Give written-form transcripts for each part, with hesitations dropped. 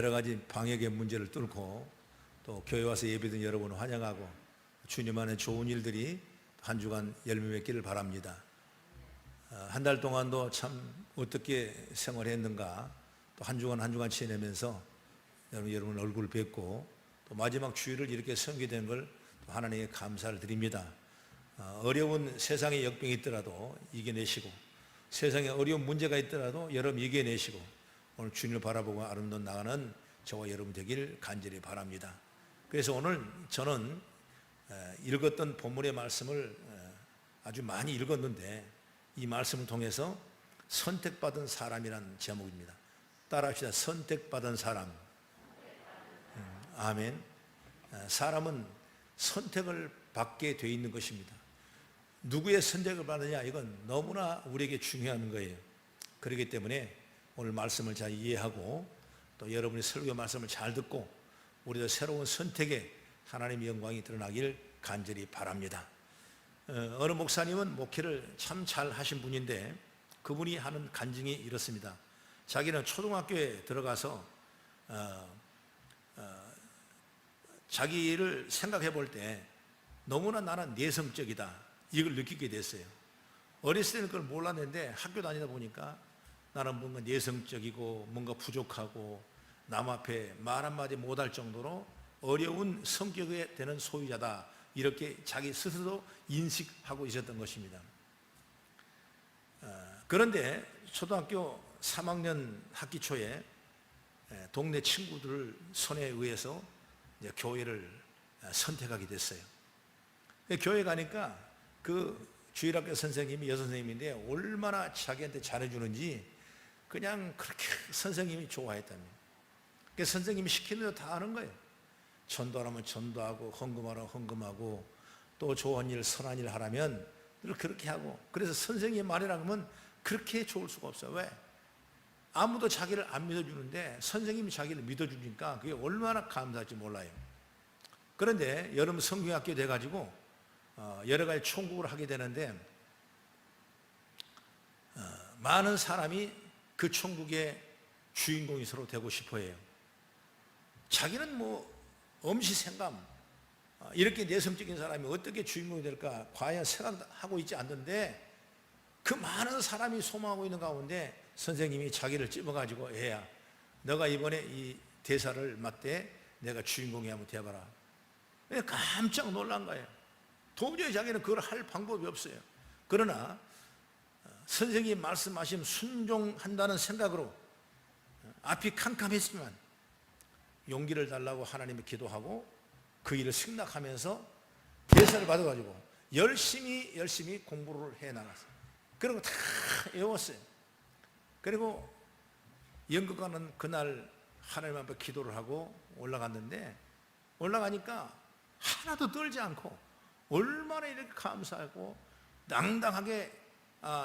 여러 가지 방역의 문제를 뚫고 또 교회 와서 예배드린 여러분을 환영하고 주님 안에 좋은 일들이 한 주간 열매 맺기를 바랍니다. 한 달 동안도 참 어떻게 생활했는가, 또 한 주간 지내면서 여러분 얼굴 뵙고 또 마지막 주일을 이렇게 섬기게 된 걸 하나님께 감사를 드립니다. 어려운 세상의 역병이 있더라도 이겨내시고, 세상에 어려운 문제가 있더라도 여러분 이겨내시고, 오늘 주님을 바라보고 아름다운 나가는 저와 여러분 되길 간절히 바랍니다. 그래서 오늘 저는 읽었던 본문의 말씀을 아주 많이 읽었는데, 이 말씀을 통해서 선택받은 사람이라는 제목입니다. 따라합시다. 선택받은 사람. 아멘. 사람은 선택을 받게 돼 있는 것입니다. 누구의 선택을 받느냐, 이건 너무나 우리에게 중요한 거예요. 그렇기 때문에 오늘 말씀을 잘 이해하고 또 여러분이 설교 말씀을 잘 듣고 우리도 새로운 선택에 하나님의 영광이 드러나길 간절히 바랍니다. 어느 목사님은 목회를 참 잘 하신 분인데 그분이 하는 간증이 이렇습니다. 자기는 초등학교에 들어가서 자기를 생각해 볼 때 너무나 나는 내성적이다, 이걸 느끼게 됐어요. 어렸을 때는 그걸 몰랐는데 학교 다니다 보니까 나는 뭔가 내성적이고 뭔가 부족하고 남 앞에 말 한마디 못할 정도로 어려운 성격에 되는 소유자다, 이렇게 자기 스스로 인식하고 있었던 것입니다. 그런데 초등학교 3학년 학기 초에 동네 친구들 손에 의해서 교회를 선택하게 됐어요. 교회 가니까 그 주일학교 선생님이 여선생님인데 얼마나 자기한테 잘해주는지 그냥 그렇게 선생님이 좋아했답니다. 선생님이 시키는 대로 다 하는 거예요. 전도하라면 전도하고, 헌금하라면 헌금하고, 또 좋은 일 선한 일 하라면 늘 그렇게 하고. 그래서 선생님의 말이라고 하면 그렇게 좋을 수가 없어요. 왜? 아무도 자기를 안 믿어주는데 선생님이 자기를 믿어주니까 그게 얼마나 감사할지 몰라요. 그런데 여름 성경학교 돼가지고 여러 가지 총국을 하게 되는데 많은 사람이 그 총국의 주인공이 서로 되고 싶어 해요. 자기는 뭐 엄시생감, 이렇게 내성적인 사람이 어떻게 주인공이 될까 과연 생각하고 있지 않는데, 그 많은 사람이 소망하고 있는 가운데 선생님이 자기를 찝어가지고, 애야 너가 이번에 이 대사를 맡되 내가 주인공이 한번 되어봐라. 깜짝 놀란 거예요. 도저히 자기는 그걸 할 방법이 없어요. 그러나 선생님이 말씀하신 순종한다는 생각으로 앞이 캄캄했지만 용기를 달라고 하나님께 기도하고 그 일을 승낙하면서 대사를 받아가지고 열심히 공부를 해나갔어요. 그리고 다 외웠어요. 그리고 연극하는 그날 하나님 앞에 기도를 하고 올라갔는데, 올라가니까 하나도 떨지 않고 얼마나 이렇게 감사하고 당당하게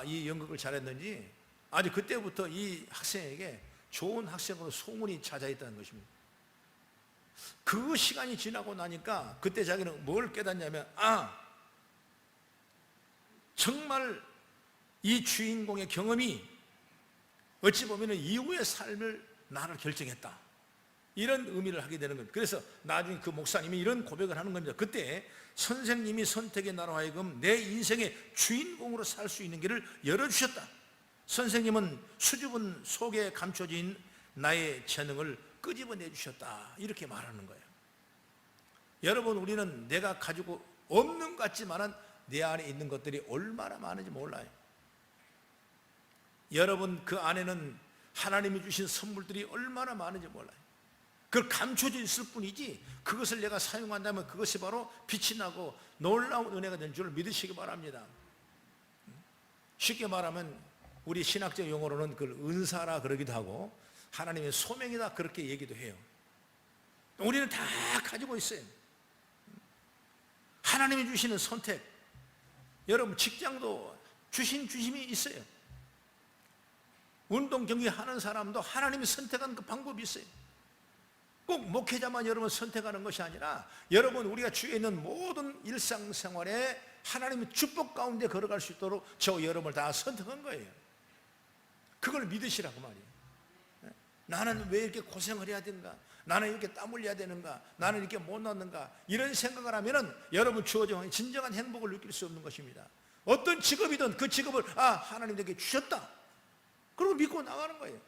이 연극을 잘했는지 아주 그때부터 이 학생에게 좋은 학생으로 소문이 자자했다는 것입니다. 그 시간이 지나고 나니까 그때 자기는 뭘 깨닫냐면, 정말 이 주인공의 경험이 어찌 보면 이후의 삶을 나를 결정했다, 이런 의미를 하게 되는 겁니다. 그래서 나중에 그 목사님이 이런 고백을 하는 겁니다. 그때 선생님이 선택의 나로 하여금 내 인생의 주인공으로 살 수 있는 길을 열어주셨다. 선생님은 수줍은 속에 감춰진 나의 재능을 끄집어내 주셨다, 이렇게 말하는 거예요. 여러분, 우리는 내가 가지고 없는 것 같지만 내 안에 있는 것들이 얼마나 많은지 몰라요. 여러분, 그 안에는 하나님이 주신 선물들이 얼마나 많은지 몰라요. 그걸 감춰져 있을 뿐이지 그것을 내가 사용한다면 그것이 바로 빛이 나고 놀라운 은혜가 된 줄 믿으시기 바랍니다. 쉽게 말하면 우리 신학적 용어로는 그걸 은사라 그러기도 하고 하나님의 소명이다 그렇게 얘기도 해요. 우리는 다 가지고 있어요. 하나님이 주시는 선택, 여러분 직장도 주심이 있어요. 운동 경기 하는 사람도 하나님이 선택한 그 방법이 있어요. 꼭 목회자만 여러분 선택하는 것이 아니라 여러분 우리가 주위에 있는 모든 일상생활에 하나님의 축복 가운데 걸어갈 수 있도록 저 여러분을 다 선택한 거예요. 그걸 믿으시라고 말이에요. 나는 왜 이렇게 고생을 해야 되는가? 나는 이렇게 땀 흘려야 되는가? 나는 이렇게 못 낳는가? 이런 생각을 하면은 여러분 주어진 진정한 행복을 느낄 수 없는 것입니다. 어떤 직업이든 그 직업을 하나님 내게 주셨다, 그리고 믿고 나가는 거예요.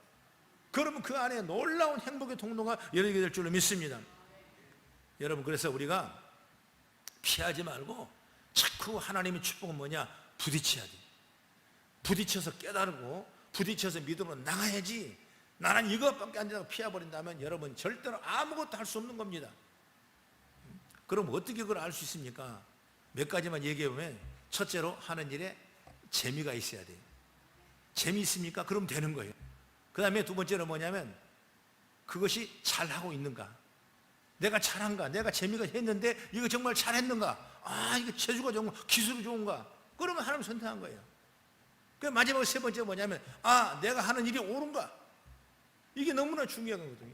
그러면 그 안에 놀라운 행복의 통로가 열리게 될 줄로 믿습니다. 여러분, 그래서 우리가 피하지 말고 자꾸 하나님의 축복은 뭐냐? 부딪혀야 돼. 부딪혀서 깨달고 부딪혀서 믿음으로 나가야지. 나는 이것밖에 안 된다고 피해버린다면 여러분 절대로 아무것도 할 수 없는 겁니다. 그럼 어떻게 그걸 알 수 있습니까? 몇 가지만 얘기해보면, 첫째로 하는 일에 재미가 있어야 돼요. 재미있습니까? 그럼 되는 거예요. 그 다음에 두 번째로 뭐냐면, 그것이 잘하고 있는가? 내가 잘한가? 내가 재미가 했는데 이거 정말 잘했는가? 이거 재주가 좋은가? 기술이 좋은가? 그러면 하나님 선택한 거예요. 그 마지막 세 번째 뭐냐면, 내가 하는 일이 옳은가? 이게 너무나 중요한 거거든요.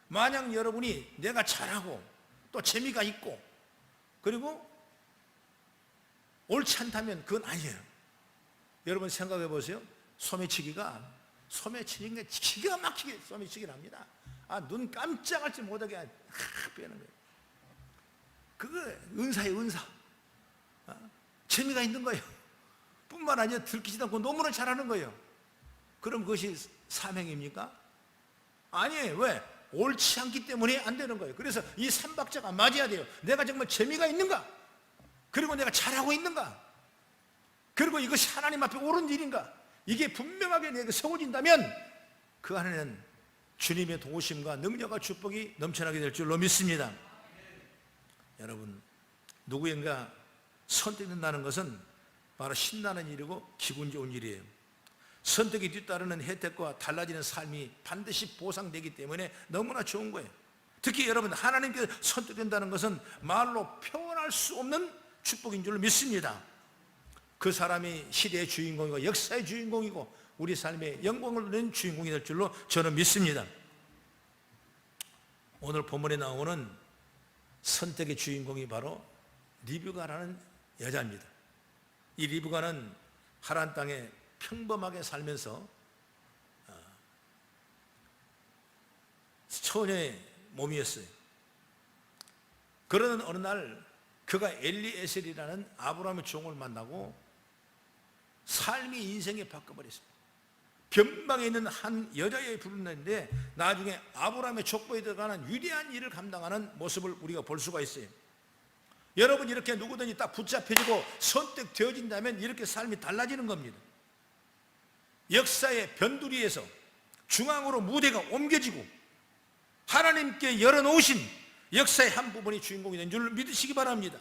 만약 여러분이 내가 잘하고 또 재미가 있고 그리고 옳지 않다면 그건 아니에요. 여러분 생각해 보세요. 소매치기가 기가 막히게 소매치기를 합니다. 눈 깜짝할지 못하게 빼는 거예요. 그거 은사예요, 은사. 재미가 있는 거예요. 뿐만 아니라 들키지도 않고 너무나 잘하는 거예요. 그럼 그것이 사명입니까? 아니에요. 왜? 옳지 않기 때문에 안 되는 거예요. 그래서 이 삼박자가 맞아야 돼요. 내가 정말 재미가 있는가? 그리고 내가 잘하고 있는가? 그리고 이것이 하나님 앞에 옳은 일인가? 이게 분명하게 내게 세워진다면 그 안에는 주님의 도우심과 능력과 축복이 넘쳐나게 될 줄로 믿습니다. 여러분, 누구인가 선택된다는 것은 바로 신나는 일이고 기분 좋은 일이에요. 선택이 뒤따르는 혜택과 달라지는 삶이 반드시 보상되기 때문에 너무나 좋은 거예요. 특히 여러분, 하나님께 선택된다는 것은 말로 표현할 수 없는 축복인 줄 믿습니다. 그 사람이 시대의 주인공이고 역사의 주인공이고 우리 삶의 영광을 누리는 주인공이 될 줄로 저는 믿습니다. 오늘 본문에 나오는 선택의 주인공이 바로 리브가라는 여자입니다. 이 리브가는 하란 땅에 평범하게 살면서 처녀의 몸이었어요. 그러는 어느 날 그가 엘리에셀이라는 아브라함의 종을 만나고 삶의 인생이 바꿔버렸습니다. 변방에 있는 한 여자의 부르는데 나중에 아브라함의 족보에 들어가는 위대한 일을 감당하는 모습을 우리가 볼 수가 있어요. 여러분, 이렇게 누구든지 딱 붙잡혀지고 선택되어진다면 이렇게 삶이 달라지는 겁니다. 역사의 변두리에서 중앙으로 무대가 옮겨지고 하나님께 열어놓으신 역사의 한 부분이 주인공이 된 줄 믿으시기 바랍니다.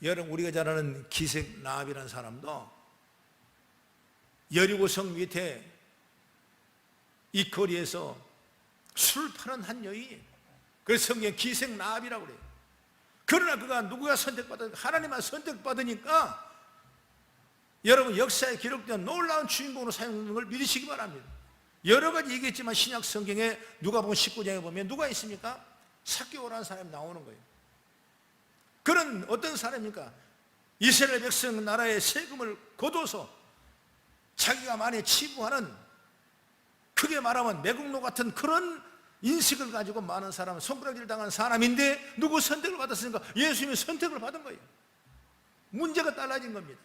여러분, 우리가 잘 아는 기생 라합이라는 사람도 여리고성 밑에 이 거리에서 술 파는 한 여인, 그래서 성경에 기생 라합이라고 그래요. 그러나 그가 누구가 하나님만 선택받으니까 여러분 역사에 기록된 놀라운 주인공으로 사용되는 걸 믿으시기 바랍니다. 여러 가지 얘기했지만 신약 성경에 누가복음 19장에 보면 누가 있습니까? 삭개오라는 사람이 나오는 거예요. 그는 어떤 사람입니까? 이스라엘 백성 나라의 세금을 거둬서 자기가 많이 치부하는, 크게 말하면 매국노 같은 그런 인식을 가지고 많은 사람은 손가락질 당한 사람인데 누구 선택을 받았으니까 예수님이 선택을 받은 거예요. 문제가 달라진 겁니다.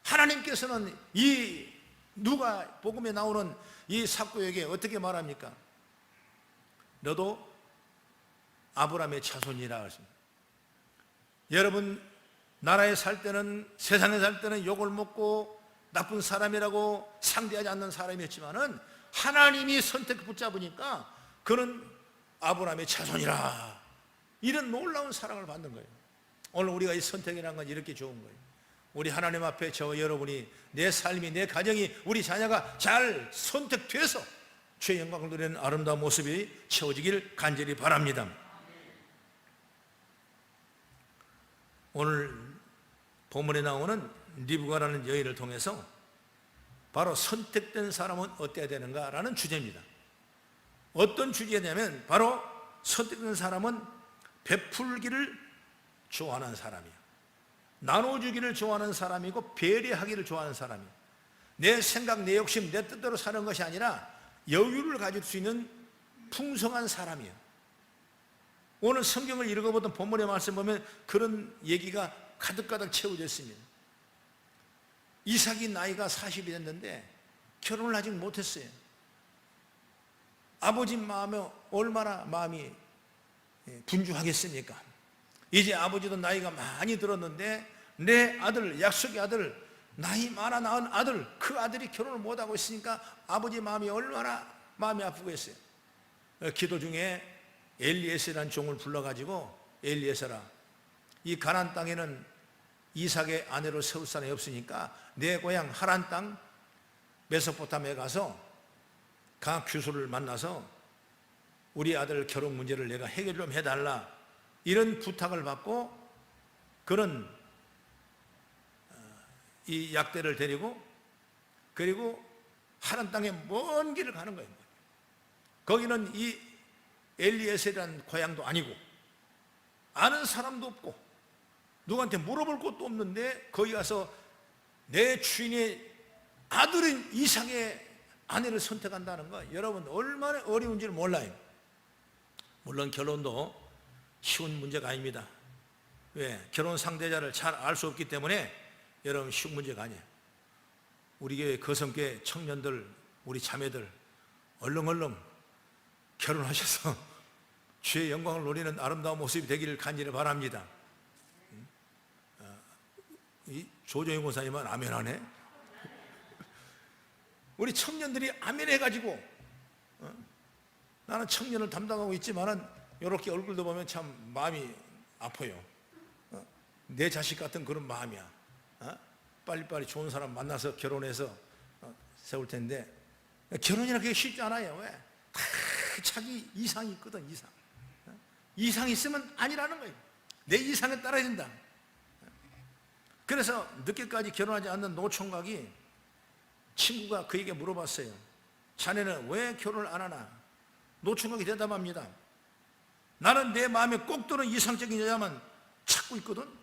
하나님께서는 이 누가복음에 나오는 이 삭개오에게 어떻게 말합니까? 너도 아브라함의 자손이라 하십니다. 여러분, 나라에 살 때는, 세상에 살 때는 욕을 먹고 나쁜 사람이라고 상대하지 않는 사람이었지만은 하나님이 선택 붙잡으니까 그는 아브라함의 자손이라, 이런 놀라운 사랑을 받는 거예요. 오늘 우리가 이 선택이라는 건 이렇게 좋은 거예요. 우리 하나님 앞에 저와 여러분이, 내 삶이, 내 가정이, 우리 자녀가 잘 선택돼서 주의 영광을 누리는 아름다운 모습이 채워지길 간절히 바랍니다. 오늘 본문에 나오는 리브가라는 여인을 통해서 바로 선택된 사람은 어때야 되는가라는 주제입니다. 어떤 주제냐면 바로 선택된 사람은 베풀기를 좋아하는 사람이에요. 나눠주기를 좋아하는 사람이고 배려하기를 좋아하는 사람이에요. 내 생각, 내 욕심, 내 뜻대로 사는 것이 아니라 여유를 가질 수 있는 풍성한 사람이에요. 오늘 성경을 읽어보던 본문의 말씀 보면 그런 얘기가 가득가득 채워져 있습니다. 이삭이 나이가 40이 됐는데 결혼을 아직 못했어요. 아버지 마음에 얼마나 마음이 분주하겠습니까? 이제 아버지도 나이가 많이 들었는데 내 아들, 약속의 아들, 나이 많아 낳은 아들, 그 아들이 결혼을 못하고 있으니까 아버지 마음이 얼마나 마음이 아프고 했어요. 기도 중에 엘리에셀이라는 종을 불러가지고, 엘리에셀아, 이 가나안 땅에는 이삭의 아내로 세울 사람이 없으니까 내 고향 하란 땅 메소포타미아에 가서 각 규수를 만나서 우리 아들 결혼 문제를 내가 해결 좀 해달라, 이런 부탁을 받고 그는 이 약대를 데리고 그리고 하란 땅에 먼 길을 가는 거예요. 거기는 이 엘리에셀이라는 고향도 아니고 아는 사람도 없고 누구한테 물어볼 것도 없는데 거기 가서 내 주인의 아들인 이삭의 아내를 선택한다는 거, 여러분 얼마나 어려운지를 몰라요. 물론 결혼도 쉬운 문제가 아닙니다. 왜? 결혼 상대자를 잘 알 수 없기 때문에 여러분 쉬운 문제가 아니에요. 우리 교회 거성교회 청년들, 우리 자매들 얼렁얼렁 결혼하셔서 주의 영광을 누리는 아름다운 모습이 되기를 간절히 바랍니다. 이 조정희 권사님은 아멘하네. 우리 청년들이 아멘해가지고, 나는 청년을 담당하고 있지만은 이렇게 얼굴도 보면 참 마음이 아파요. 내 자식 같은 그런 마음이야. 빨리빨리 좋은 사람 만나서 결혼해서 세울 텐데, 결혼이라 그게 쉽지 않아요. 왜? 다 자기 이상이 있거든. 이상이 있으면 아니라는 거예요. 내 이상에 따라야 된다. 그래서 늦게까지 결혼하지 않는 노총각이 친구가 그에게 물어봤어요. 자네는 왜 결혼을 안 하나? 노총각이 대답합니다. 나는 내 마음에 꼭 드는 이상적인 여자만 찾고 있거든.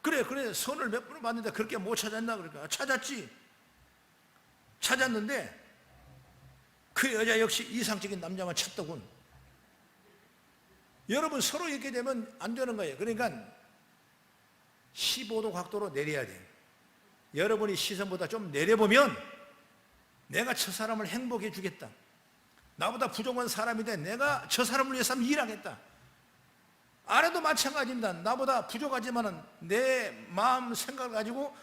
그래 선을 몇 번을 봤는데 그렇게 못 찾았나? 그러니까 찾았지. 찾았는데 그 여자 역시 이상적인 남자만 찾더군. 여러분 서로 이렇게 되면 안 되는 거예요. 그러니까 15도 각도로 내려야 돼요. 여러분이 시선보다 좀 내려보면 내가 저 사람을 행복해 주겠다. 나보다 부족한 사람인데 내가 저 사람을 위해서 일하겠다. 아내도 마찬가지입니다. 나보다 부족하지만은 내 마음 생각을 가지고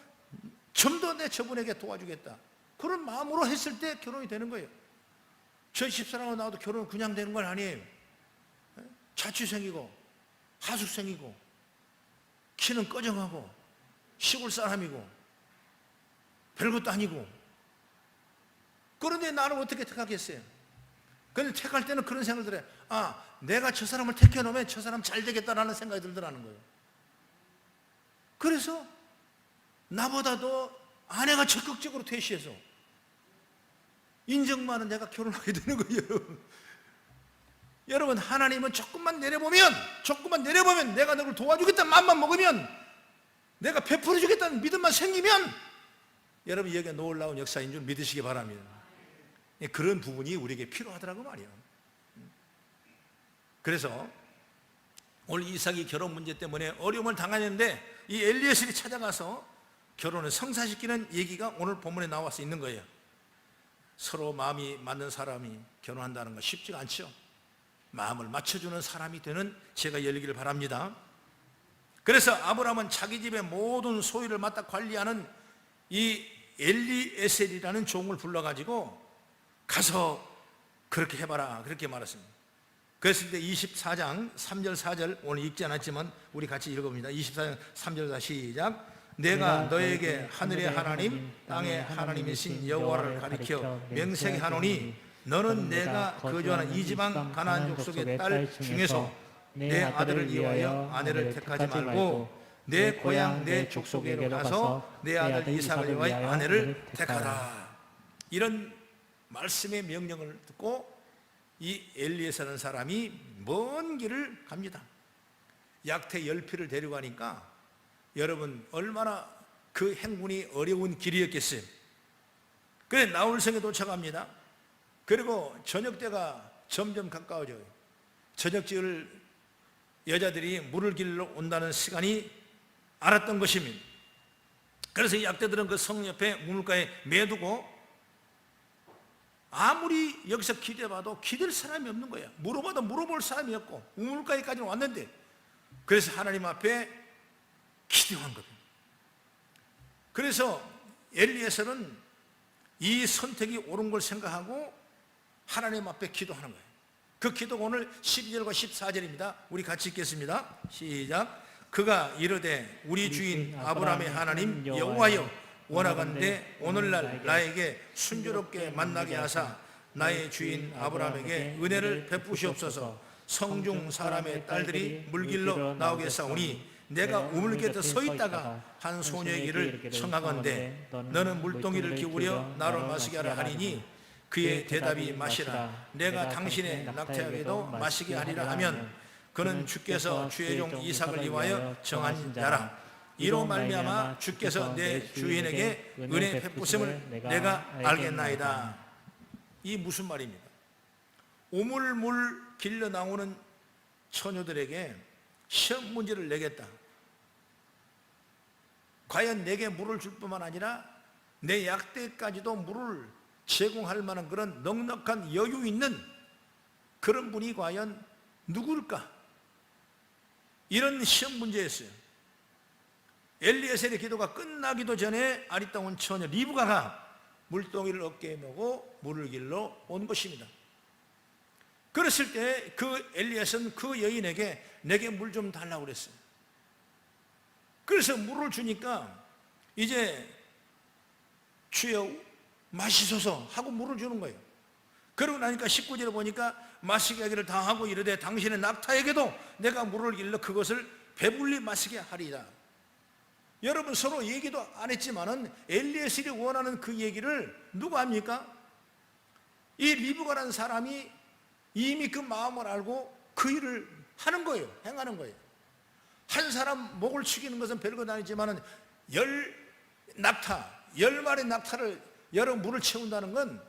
좀 더 내 저분에게 도와주겠다. 그런 마음으로 했을 때 결혼이 되는 거예요. 저 집사람하고 나와도 결혼은 그냥 되는 건 아니에요. 자취생이고 하숙생이고 키는 꺼정하고 시골 사람이고 별것도 아니고, 그런데 나를 어떻게 택하겠어요? 그런데 택할 때는 그런 생각을 들어요. 아, 내가 저 사람을 택해놓으면 저 사람 잘 되겠다라는 생각이 들더라는 거예요. 그래서 나보다도 아내가 적극적으로 퇴시해서 인정만은 내가 결혼하게 되는 거예요. 여러분, 하나님은 조금만 내려보면 내가 너를 도와주겠다는 마음만 먹으면, 내가 베풀어 주겠다는 믿음만 생기면 여러분 여기에 놀라운 역사인 줄 믿으시기 바랍니다. 그런 부분이 우리에게 필요하더라고 말이에요. 그래서 오늘 이삭이 결혼 문제 때문에 어려움을 당하는데 이 엘리에셀이 찾아가서 결혼을 성사시키는 얘기가 오늘 본문에 나와서 있는 거예요. 서로 마음이 맞는 사람이 결혼한다는 거 쉽지가 않죠. 마음을 맞춰주는 사람이 되는 제가 열리기를 바랍니다. 그래서 아브라함은 자기 집의 모든 소유를 맡아 관리하는 이 엘리에셀이라는 종을 불러가지고 가서 그렇게 해봐라, 그렇게 말했습니다. 그랬을 때 24장 3절 4절 오늘 읽지 않았지만 우리 같이 읽어봅니다. 24장 3절 시작. 내가 너에게 하늘의 하나님 땅의 하나님이신 여호와를 가리켜 명세하게 하노니 너는 내가 거주하는 이 지방 가나안 족속의 딸 중에서 내 아들을 위하여 아내를 택하지 말고 내 고향 내 족속에로 가서 내 아들 이삭을 위하여 아내를 택하라. 이런 말씀의 명령을 듣고 이 엘리에셀이라는 사람이 먼 길을 갑니다. 약태 10피를 데려가니까 여러분 얼마나 그 행군이 어려운 길이었겠어요. 그래 나홀성에 도착합니다. 그리고 저녁 때가 점점 가까워져요. 저녁 지을 여자들이 물을 길러 온다는 시간이 알았던 것입니다. 그래서 이 약대들은 그 성 옆에 우물가에 매두고 아무리 여기서 기대봐도 기댈 사람이 없는 거야. 물어봐도 물어볼 사람이 없고 우물가에까지 왔는데, 그래서 하나님 앞에 기도한 겁니다. 그래서 엘리에셀은 이 선택이 옳은 걸 생각하고 하나님 앞에 기도하는 거예요. 그 기도가 오늘 12절과 14절입니다. 우리 같이 읽겠습니다. 시작. 그가 이르되 우리 주인 아브라함의 하나님 여호와여, 원하건대 오늘날 나에게 순조롭게 만나게 하사 나의 주인 아브라함에게 은혜를 베푸시옵소서. 성중 사람의 딸들이 물길로 나오겠사오니 내가 우물 곁에 서 있다가 한 소녀의 길을 청하건대 너는 물동이를 기울여 나로 마시게 하라 하리니 그의 대답이 마시라. 내가 당신의 낙태에게도 마시게 하리라 하면 그는 주께서 주의 종 이삭을 위하여 정한 자라. 이로 말미암아 주께서 내 주인에게 은혜 베푸심을 내가 알겠나이다. 이 무슨 말입니까? 우물물 길러 나오는 처녀들에게 시험 문제를 내겠다. 과연 내게 물을 줄 뿐만 아니라 내 약대까지도 물을 제공할 만한 그런 넉넉한 여유 있는 그런 분이 과연 누굴까? 이런 시험 문제였어요. 엘리에셀의 기도가 끝나기도 전에 아리따운 처녀 리브가가 물동이를 어깨에 메고 물을 길러 온 것입니다. 그랬을 때 그 엘리에셀은 그 여인에게 내게 물 좀 달라고 그랬어요. 그래서 물을 주니까 이제 주여 마시소서 하고 물을 주는 거예요. 그러고 나니까 19절에 보니까 마시게 하기를 다 하고 이르되 당신의 낙타에게도 내가 물을 길러 그것을 배불리 마시게 하리라. 여러분, 서로 얘기도 안 했지만은 엘리에셀이 원하는 그 얘기를 누가 합니까? 이 리브가라는 사람이 이미 그 마음을 알고 그 일을 하는 거예요. 행하는 거예요. 한 사람 목을 축이는 것은 별것 아니지만은 10마리 낙타를 여러 물을 채운다는 건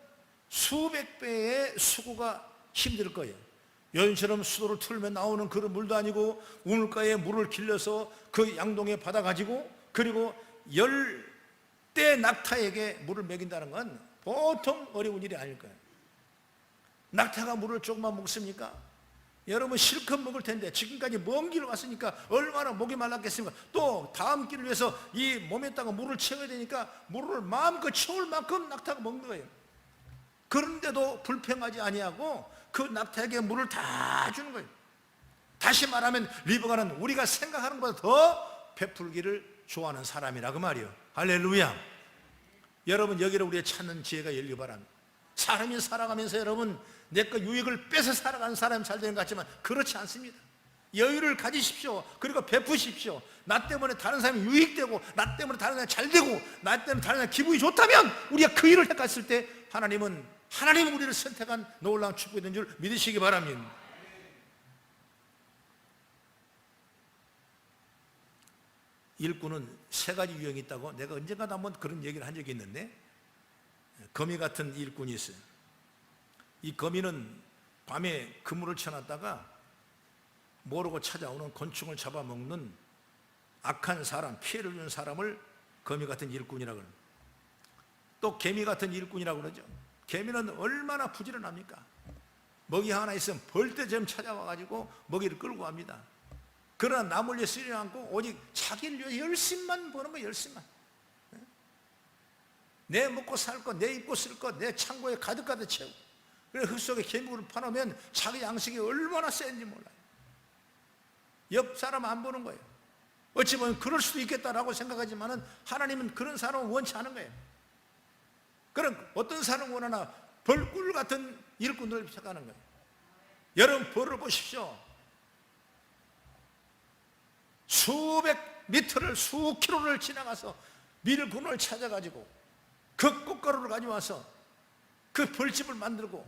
수백 배의 수고가 힘들 거예요. 여인처럼 수도를 틀면 나오는 그런 물도 아니고 우물가에 물을 길러서 그 양동이에 받아가지고 그리고 10대 낙타에게 물을 먹인다는 건 보통 어려운 일이 아닐 거예요. 낙타가 물을 조금만 먹습니까? 여러분 실컷 먹을 텐데 지금까지 먼 길을 왔으니까 얼마나 목이 말랐겠습니까? 또 다음 길을 위해서 이 몸에다가 물을 채워야 되니까 물을 마음껏 채울 만큼 낙타가 먹는 거예요. 그런데도 불평하지 아니하고 그 낙타에게 물을 다 주는 거예요. 다시 말하면 리브가는 우리가 생각하는 것보다 더 베풀기를 좋아하는 사람이라 그 말이에요. 할렐루야. 여러분, 여기를 우리가 찾는 지혜가 열리기 바랍니다. 사람이 살아가면서 여러분 내 거 유익을 뺏어 살아가는 사람이 잘 되는 것 같지만 그렇지 않습니다. 여유를 가지십시오. 그리고 베푸십시오. 나 때문에 다른 사람이 유익되고 나 때문에 다른 사람이 잘 되고 나 때문에 다른 사람이 기분이 좋다면 우리가 그 일을 택했을 때 하나님은 우리를 선택한 놀라운 축복이 된 줄 믿으시기 바랍니다. 일꾼은 세 가지 유형이 있다고 내가 언젠가도 한번 그런 얘기를 한 적이 있는데, 거미 같은 일꾼이 있어요. 이 거미는 밤에 그물을 쳐놨다가 모르고 찾아오는 곤충을 잡아먹는 악한 사람, 피해를 주는 사람을 거미 같은 일꾼이라고 그래요. 또 개미 같은 일꾼이라고 그러죠. 개미는 얼마나 부지런합니까? 먹이 하나 있으면 벌떼처럼 찾아와가지고 먹이를 끌고 갑니다. 그러나 남을 위해 쓰지 않고 오직 자기를 위해 열심만 버는 거예요. 열심만. 내 먹고 살 것, 내 입고 쓸 것, 내 창고에 가득가득 채우고. 그래서 흙 속에 개미를 파놓으면 자기 양식이 얼마나 센지 몰라요. 옆 사람 안 보는 거예요. 어찌 보면 그럴 수도 있겠다라고 생각하지만은 하나님은 그런 사람을 원치 않은 거예요. 그럼 어떤 사람을 원하나? 벌꿀 같은 일꾼들을 생각하는 거예요. 여러분, 벌을 보십시오. 수백 미터를, 수 킬로를 지나가서 밀군을 찾아가지고 그 꽃가루를 가져와서 그 벌집을 만들고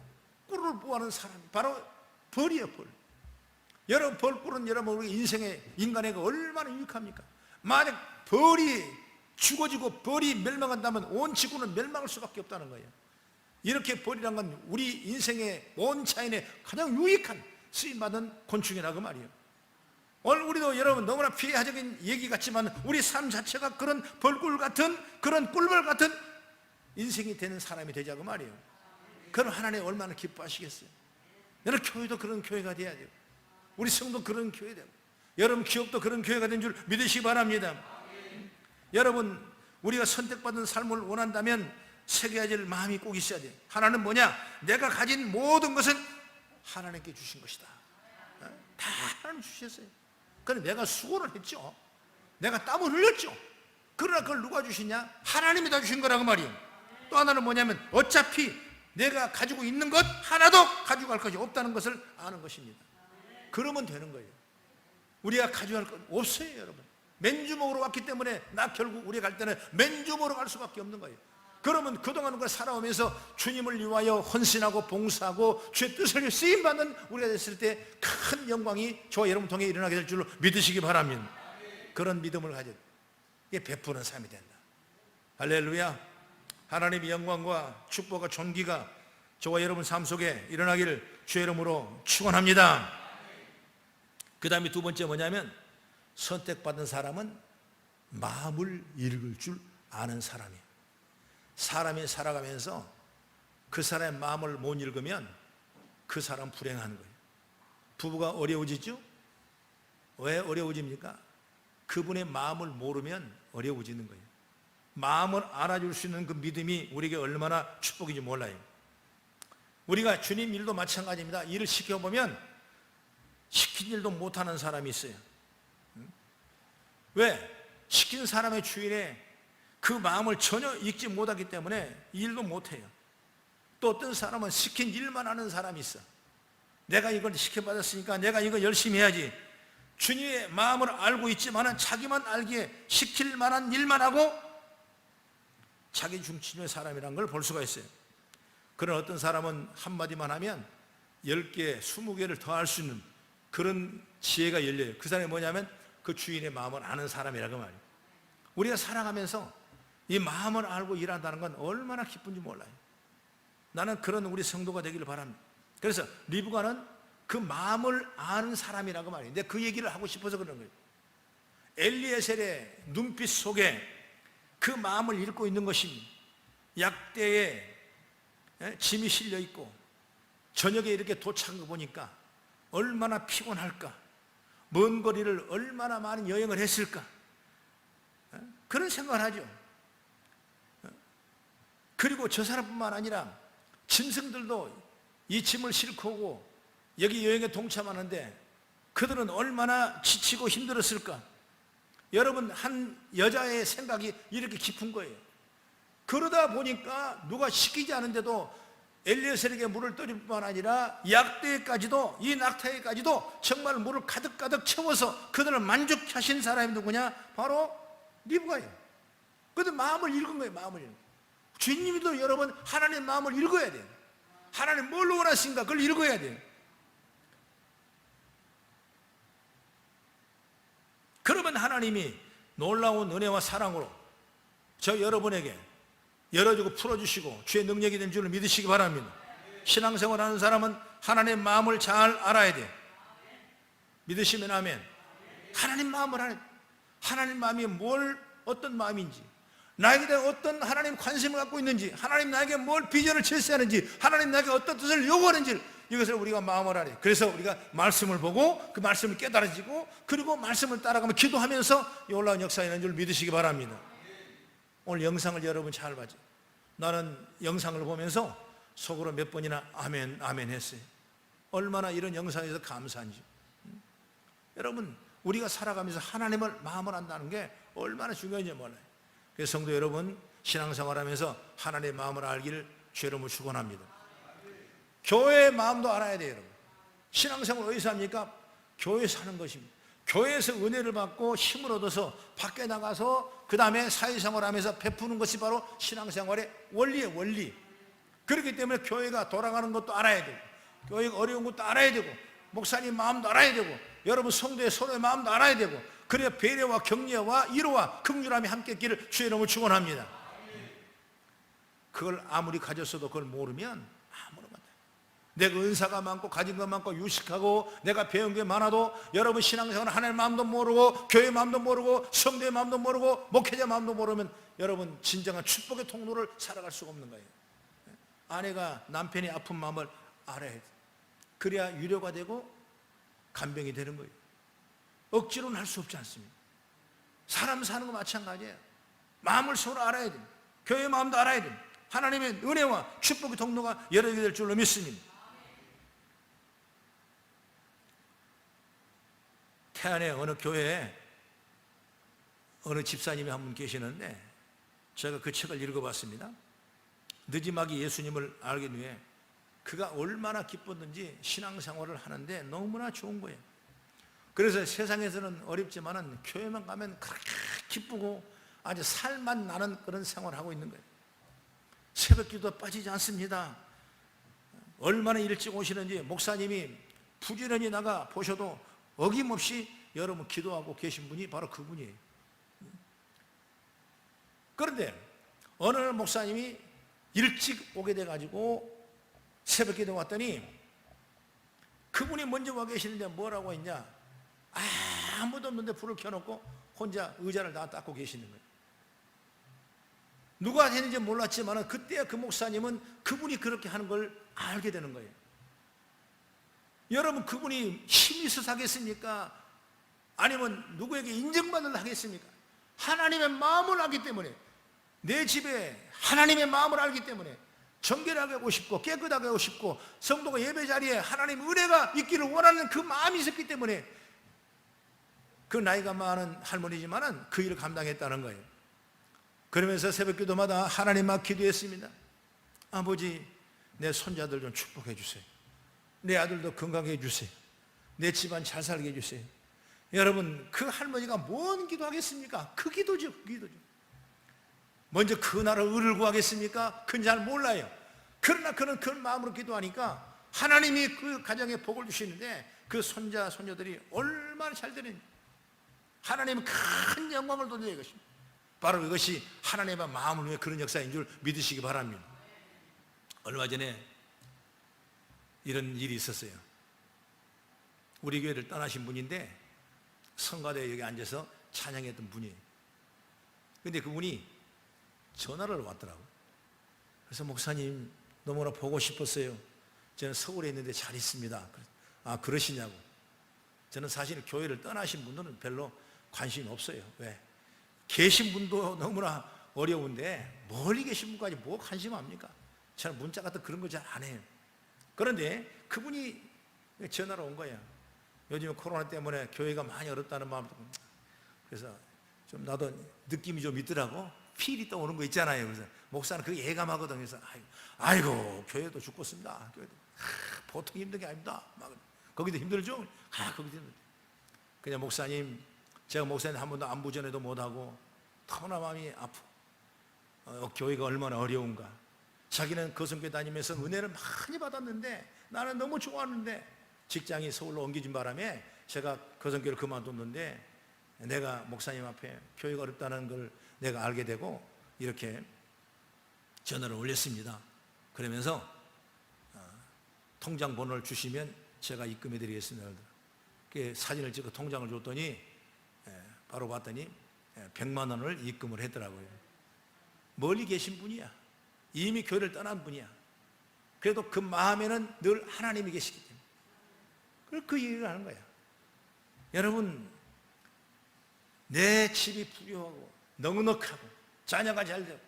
꿀을 구하는 사람이 바로 벌이에요. 벌. 여러분, 벌꿀은 여러분 우리 인간에게 얼마나 유익합니까? 만약 벌이 죽어지고 벌이 멸망한다면 온 지구는 멸망할 수밖에 없다는 거예요. 이렇게 벌이란 건 우리 인생의 온 자연의 가장 유익한 쓰임받은 곤충이라고 말이에요. 오늘 우리도 여러분 너무나 피해자적인 얘기 같지만 우리 삶 자체가 그런 벌꿀 같은, 그런 꿀벌 같은 인생이 되는 사람이 되자고 말이에요. 그럼 하나님 얼마나 기뻐하시겠어요. 여러분 교회도 그런 교회가 돼야 돼요. 우리 성도 그런 교회 되고, 여러분 기업도 그런 교회가 된 줄 믿으시기 바랍니다. 여러분 우리가 선택받은 삶을 원한다면 새겨야 될 마음이 꼭 있어야 돼요. 하나는 뭐냐? 내가 가진 모든 것은 하나님께 주신 것이다. 다 하나님 주셨어요. 그런데 내가 수고를 했죠. 내가 땀을 흘렸죠. 그러나 그걸 누가 주시냐? 하나님이 다 주신 거라고 말이에요. 또 하나는 뭐냐면 어차피 내가 가지고 있는 것 하나도 가져갈 것이 없다는 것을 아는 것입니다. 그러면 되는 거예요. 우리가 가져갈 것 없어요, 여러분. 맨주먹으로 왔기 때문에 나 결국 우리가 갈 때는 맨주먹으로 갈 수밖에 없는 거예요. 그러면 그동안 그걸 살아오면서 주님을 위하여 헌신하고 봉사하고 주의 뜻을 쓰임받는 우리가 됐을 때 큰 영광이 저와 여러분 통해 일어나게 될 줄로 믿으시기 바랍니다. 그런 믿음을 가져 이게 베푸는 삶이 된다. 할렐루야. 하나님의 영광과 축복과 존귀가 저와 여러분 삶 속에 일어나기를 주의 이름으로 축원합니다. 그 다음에 두 번째 뭐냐면 선택받은 사람은 마음을 읽을 줄 아는 사람이에요. 사람이 살아가면서 그 사람의 마음을 못 읽으면 그 사람 불행한 거예요. 부부가 어려워지죠? 왜 어려워집니까? 그분의 마음을 모르면 어려워지는 거예요. 마음을 알아줄 수 있는 그 믿음이 우리에게 얼마나 축복인지 몰라요. 우리가 주님 일도 마찬가지입니다. 일을 시켜보면 시킨 일도 못하는 사람이 있어요. 왜? 시킨 사람의 주인에 그 마음을 전혀 읽지 못하기 때문에 일도 못해요. 또 어떤 사람은 시킨 일만 하는 사람이 있어. 내가 이걸 시켜받았으니까 내가 이거 열심히 해야지. 주님의 마음을 알고 있지만 자기만 알기에 시킬 만한 일만 하고 자기 중심의 사람이라는 걸 볼 수가 있어요. 그런 어떤 사람은 한마디만 하면 10개, 20개를 더 할 수 있는 그런 지혜가 열려요. 그 사람이 뭐냐면 그 주인의 마음을 아는 사람이라고 말이에요. 우리가 살아가면서 이 마음을 알고 일한다는 건 얼마나 기쁜지 몰라요. 나는 그런 우리 성도가 되기를 바랍니다. 그래서 리브가는 그 마음을 아는 사람이라고 말이에요. 내가 그 얘기를 하고 싶어서 그런 거예요. 엘리에셀의 눈빛 속에 그 마음을 읽고 있는 것입니다. 약대에 짐이 실려 있고 저녁에 이렇게 도착한 거 보니까 얼마나 피곤할까, 먼 거리를 얼마나 많은 여행을 했을까, 그런 생각을 하죠. 그리고 저 사람뿐만 아니라 짐승들도 이 짐을 싣고 오고 여기 여행에 동참하는데 그들은 얼마나 지치고 힘들었을까. 여러분, 한 여자의 생각이 이렇게 깊은 거예요. 그러다 보니까 누가 시키지 않은데도 엘리에셀에게 물을 떠줄 뿐만 아니라 약대에까지도, 이 낙타에까지도 정말 물을 가득가득 채워서 그들을 만족하신 사람이 누구냐? 바로 리브가예요. 그들 마음을 읽은 거예요. 마음을 읽은 거예요. 주님도 여러분 하나님의 마음을 읽어야 돼요. 하나님 뭘 원하신가 그걸 읽어야 돼요. 그러면 하나님이 놀라운 은혜와 사랑으로 저 여러분에게 열어주고 풀어주시고 주의 능력이 된 줄을 믿으시기 바랍니다. 신앙생활하는 사람은 하나님의 마음을 잘 알아야 돼요. 믿으시면 아멘. 하나님 마음을 알아야 돼요. 하나님 마음이 어떤 마음인지, 나에게 대한 어떤 하나님 관심을 갖고 있는지, 하나님 나에게 뭘 비전을 제시하는지, 하나님 나에게 어떤 뜻을 요구하는지, 이것을 우리가 마음을 알아요. 그래서 우리가 말씀을 보고 그 말씀을 깨달아지고 그리고 말씀을 따라가며 기도하면서 놀라운 역사가 있는 줄 믿으시기 바랍니다. 오늘 영상을 여러분 잘 봐죠. 나는 영상을 보면서 속으로 몇 번이나 아멘 아멘 했어요. 얼마나 이런 영상에서 감사한지. 여러분, 우리가 살아가면서 하나님을 마음을 안다는 게 얼마나 중요한지 몰라요. 그래서 성도 여러분, 신앙생활하면서 하나님의 마음을 알기를 주의 이름으로 축원합니다. 교회의 마음도 알아야 돼요. 여러분, 신앙생활 어디서 합니까? 교회에서 하는 것입니다. 교회에서 은혜를 받고 힘을 얻어서 밖에 나가서 그 다음에 사회생활하면서 베푸는 것이 바로 신앙생활의 원리예요. 원리. 그렇기 때문에 교회가 돌아가는 것도 알아야 되고, 교회가 어려운 것도 알아야 되고, 목사님 마음도 알아야 되고, 여러분 성도의 서로의 마음도 알아야 되고, 그래야 배려와 격려와 위로와 긍휼함이 함께 있기를 주의 이름으로 축원합니다. 그걸 아무리 가졌어도 그걸 모르면 아무런 것. 내가 은사가 많고 가진 것 많고 유식하고 내가 배운 게 많아도 여러분 신앙생활 하나님의 마음도 모르고 교회의 마음도 모르고 성도의 마음도 모르고 목회자 마음도 모르면 여러분 진정한 축복의 통로를 살아갈 수가 없는 거예요. 아내가 남편의 아픈 마음을 알아야 돼. 그래야 위로가 되고 간병이 되는 거예요. 억지로는 할 수 없지 않습니다. 사람 사는 거 마찬가지예요. 마음을 서로 알아야 됩니다. 교회의 마음도 알아야 됩니다. 하나님의 은혜와 축복의 통로가 열어지게 될 줄로 믿습니다. 태안의 어느 교회에 어느 집사님이 한 분 계시는데 제가 그 책을 읽어봤습니다. 느지막이 예수님을 알기 위해 그가 얼마나 기뻤는지 신앙생활을 하는데 너무나 좋은 거예요. 그래서 세상에서는 어렵지만은 교회만 가면 그렇게 기쁘고 아주 살맛 나는 그런 생활을 하고 있는 거예요. 새벽기도 빠지지 않습니다. 얼마나 일찍 오시는지 목사님이 부지런히 나가 보셔도 어김없이 여러분 기도하고 계신 분이 바로 그분이에요. 그런데 어느 날 목사님이 일찍 오게 돼가지고 새벽기도 왔더니 그분이 먼저 와 계시는데 뭐라고 했냐, 아무도 없는데 불을 켜놓고 혼자 의자를 다 닦고 계시는 거예요. 누가 했는지 몰랐지만 그때 그 목사님은 그분이 그렇게 하는 걸 알게 되는 거예요. 여러분 그분이 힘이 있어서 하겠습니까? 아니면 누구에게 인정받으려 하겠습니까? 하나님의 마음을 알기 때문에, 내 집에 하나님의 마음을 알기 때문에 정결하게 하고 싶고 깨끗하게 하고 싶고 성도가 예배 자리에 하나님 은혜가 있기를 원하는 그 마음이 있었기 때문에 그 나이가 많은 할머니지만은 그 일을 감당했다는 거예요. 그러면서 새벽기도마다 하나님 앞 기도했습니다. 아버지, 내 손자들 좀 축복해 주세요. 내 아들도 건강해 해 주세요. 내 집안 잘 살게 해 주세요. 여러분 그 할머니가 뭔 기도하겠습니까? 그 기도죠, 그 기도죠. 먼저 그 나라의 의를 구하겠습니까? 그건 잘 몰라요. 그러나 그는 그런 마음으로 기도하니까 하나님이 그 가정에 복을 주시는데 그 손자 손녀들이 얼마나 잘 되는지 하나님은 큰 영광을 돌려 이것입니다. 바로 이것이 하나님의 마음을 위해 그런 역사인 줄 믿으시기 바랍니다. 얼마 전에 이런 일이 있었어요. 우리 교회를 떠나신 분인데 성가대에 여기 앉아서 찬양했던 분이에요. 근데 그분이 전화를 왔더라고요. 그래서 목사님 너무나 보고 싶었어요. 저는 서울에 있는데 잘 있습니다. 아, 그러시냐고. 저는 사실 교회를 떠나신 분들은 별로 관심이 없어요. 왜? 계신 분도 너무나 어려운데 멀리 계신 분까지 뭐 관심합니까? 저는 문자 같은 그런 거 잘 안 해요. 그런데 그분이 전화로 온 거예요. 요즘 코로나 때문에 교회가 많이 어렵다는 마음도, 그래서 좀 나도 느낌이 좀 있더라고. 필이 떠오는 거 있잖아요. 그래서 목사는 그게 예감하거든요. 그래서 아이고 교회도 죽겠습니다. 교회도 보통 힘든 게 아닙니다. 막 거기도 힘들죠. 거기도 힘들죠. 그냥 목사님, 제가 목사님 한 번도 안부 전에도 못하고 너무나 마음이 아프고 교회가 얼마나 어려운가. 자기는 거성교회 다니면서 은혜를 많이 받았는데 나는 너무 좋았는데 직장이 서울로 옮겨진 바람에 제가 거성교회를 그만뒀는데 내가 목사님 앞에 교회가 어렵다는 걸 내가 알게 되고 이렇게 전화를 올렸습니다. 그러면서 통장 번호를 주시면 제가 입금해 드리겠습니다. 사진을 찍어 통장을 줬더니 바로 봤더니 100만 원을 입금을 했더라고요. 멀리 계신 분이야. 이미 교회를 떠난 분이야. 그래도 그 마음에는 늘 하나님이 계시기 때문에 그 일을 하는 거야. 여러분, 내 집이 부유하고 넉넉하고 자녀가 잘 되고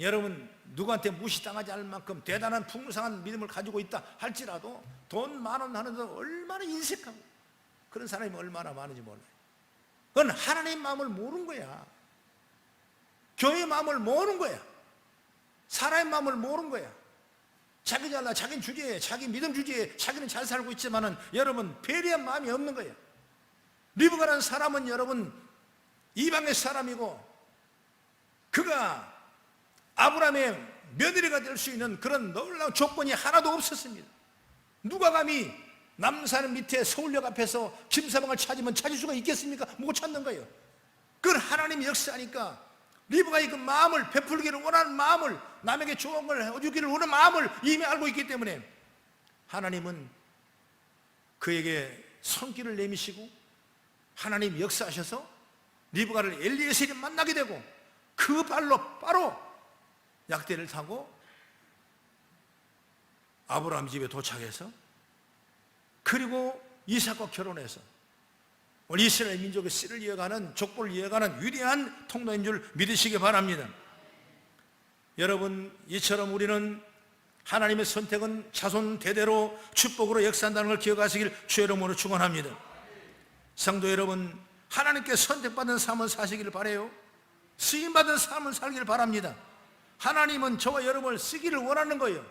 여러분 누구한테 무시당하지 않을 만큼 대단한 풍성한 믿음을 가지고 있다 할지라도 돈 만 원 하는데 얼마나 인색하고 그런 사람이 얼마나 많은지 몰라요. 그건 하나님의 마음을 모르는 거야. 교회의 마음을 모르는 거야. 사람의 마음을 모르는 거야. 자기 잘나, 자기는 주제에, 자기 믿음 주제에 자기는 잘 살고 있지만은 여러분 배려한 마음이 없는 거야. 리브가라는 사람은 여러분 이방의 사람이고 그가 아브라함의 며느리가 될 수 있는 그런 놀라운 조건이 하나도 없었습니다. 누가 감히 남산 밑에 서울역 앞에서 김서방을 찾으면 찾을 수가 있겠습니까? 못 찾는 거예요. 그건 하나님이 역사하니까 리브가의 그 마음을, 베풀기를 원하는 마음을, 남에게 좋은 걸 해주기를 원하는 마음을 이미 알고 있기 때문에 하나님은 그에게 손길을 내미시고 하나님이 역사하셔서 리브가를 엘리에셀이 만나게 되고 그 발로 바로 약대를 타고 아브라함 집에 도착해서 그리고 이삭과 결혼해서 오늘 이스라엘 민족의 씨를 이어가는, 족보를 이어가는 위대한 통로인 줄 믿으시기 바랍니다. 여러분, 이처럼 우리는 하나님의 선택은 자손 대대로 축복으로 역사한다는 걸 기억하시길 주의 이름으로 축원합니다. 성도 여러분, 하나님께 선택받은 삶을 사시기를 바라요. 쓰임받은 삶을 살기를 바랍니다. 하나님은 저와 여러분을 쓰기를 원하는 거예요.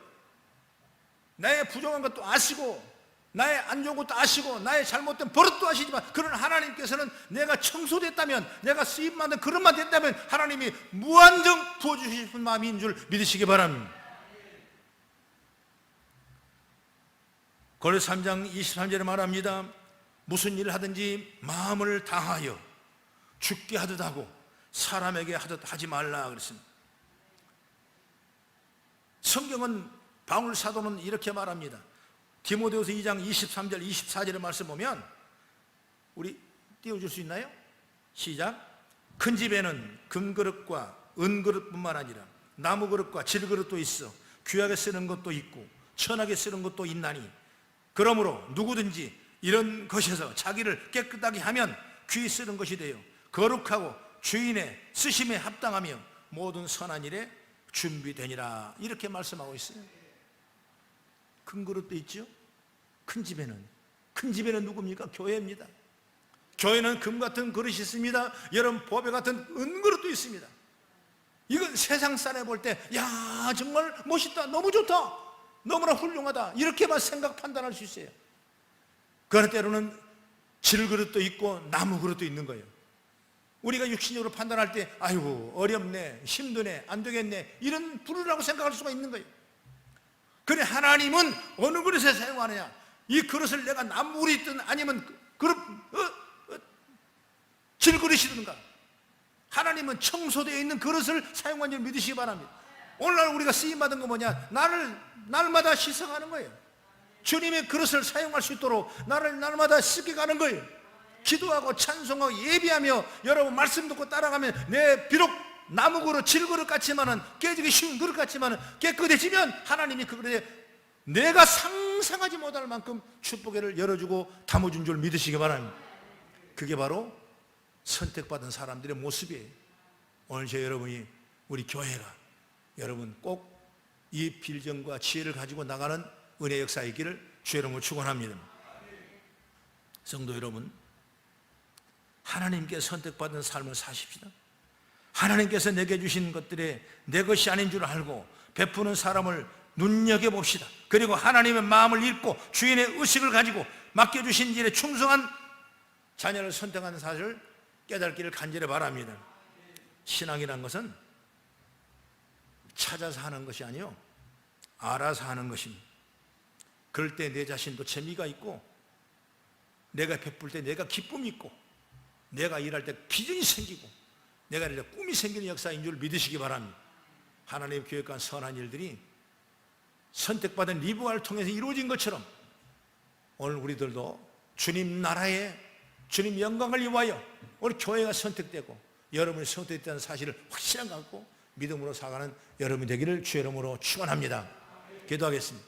나의 부정한 것도 아시고 나의 안 좋은 것도 아시고 나의 잘못된 버릇도 아시지만 그런 하나님께서는 내가 청소됐다면, 내가 쓰임받은 그릇만 됐다면 하나님이 무한정 부어주시고 싶은 마음인 줄 믿으시기 바랍니다. 고린도서 3장 23절에 말합니다. 무슨 일을 하든지 마음을 다하여 죽게 하듯 하고 사람에게 하듯 하지 말라 그랬습니다. 성경은 바울 사도는 이렇게 말합니다. 디모데후서 2장 23절 24절의 말씀 보면, 우리 띄워줄 수 있나요? 시작. 큰 집에는 금그릇과 은그릇뿐만 아니라 나무그릇과 질그릇도 있어 귀하게 쓰는 것도 있고 천하게 쓰는 것도 있나니, 그러므로 누구든지 이런 것에서 자기를 깨끗하게 하면 귀히 쓰는 것이 되어 거룩하고 주인의 쓰심에 합당하며 모든 선한 일에 준비되니라. 이렇게 말씀하고 있어요. 큰 그릇도 있죠. 큰 집에는 누굽니까? 교회입니다. 교회는 금 같은 그릇이 있습니다. 여러분, 보배 같은 은그릇도 있습니다. 이건 세상 사람이 볼 때 야, 정말 멋있다, 너무 좋다, 너무나 훌륭하다, 이렇게만 생각 판단할 수 있어요. 그러나 때로는 질그릇도 있고 나무 그릇도 있는 거예요. 우리가 육신적으로 판단할 때 아이고 어렵네, 힘드네, 안 되겠네, 이런 불우라고 생각할 수가 있는 거예요. 그래, 하나님은 어느 그릇에 사용하느냐, 이 그릇을 내가 나무 그릇이든 아니면 질그릇이든가, 하나님은 청소되어 있는 그릇을 사용한 줄 믿으시기 바랍니다. 오늘날 우리가 쓰임받은 거 뭐냐? 날마다 씻어가는 거예요. 주님의 그릇을 사용할 수 있도록 나를 날마다 씻겨가는 거예요. 기도하고 찬송하고 예비하며 여러분 말씀 듣고 따라가면 내 비록 나무 그릇, 질그릇 같지만은, 깨지기 쉬운 그릇 같지만은 깨끗해지면 하나님이 그 그릇에 내가 상상하지 못할 만큼 축복을 열어주고 담아준 줄 믿으시기 바랍니다. 그게 바로 선택받은 사람들의 모습이에요. 오늘 저 여러분이, 우리 교회가 여러분 꼭 이 빌정과 지혜를 가지고 나가는 은혜 역사의 길을 주의 이름으로 축원합니다. 성도 여러분, 하나님께 선택받은 삶을 사십시다. 하나님께서 내게 주신 것들에 내 것이 아닌 줄 알고 베푸는 사람을 눈여겨봅시다. 그리고 하나님의 마음을 읽고 주인의 의식을 가지고 맡겨주신 일에 충성한 자녀를 선택하는 사실을 깨닫기를 간절히 바랍니다. 신앙이란 것은 찾아서 하는 것이 아니요, 알아서 하는 것입니다. 그럴 때 내 자신도 재미가 있고, 내가 베풀 때 내가 기쁨이 있고, 내가 일할 때 비전이 생기고, 내가 일할 때 꿈이 생기는 역사인 줄 믿으시기 바랍니다. 하나님 계획한 선한 일들이 선택받은 리브가를 통해서 이루어진 것처럼 오늘 우리들도 주님 나라에, 주님 영광을 위하여 우리 교회가 선택되고 여러분이 선택됐다는 사실을 확실히 갖고 믿음으로 살아가는 여러분이 되기를 주의 이름으로 축원합니다. 기도하겠습니다.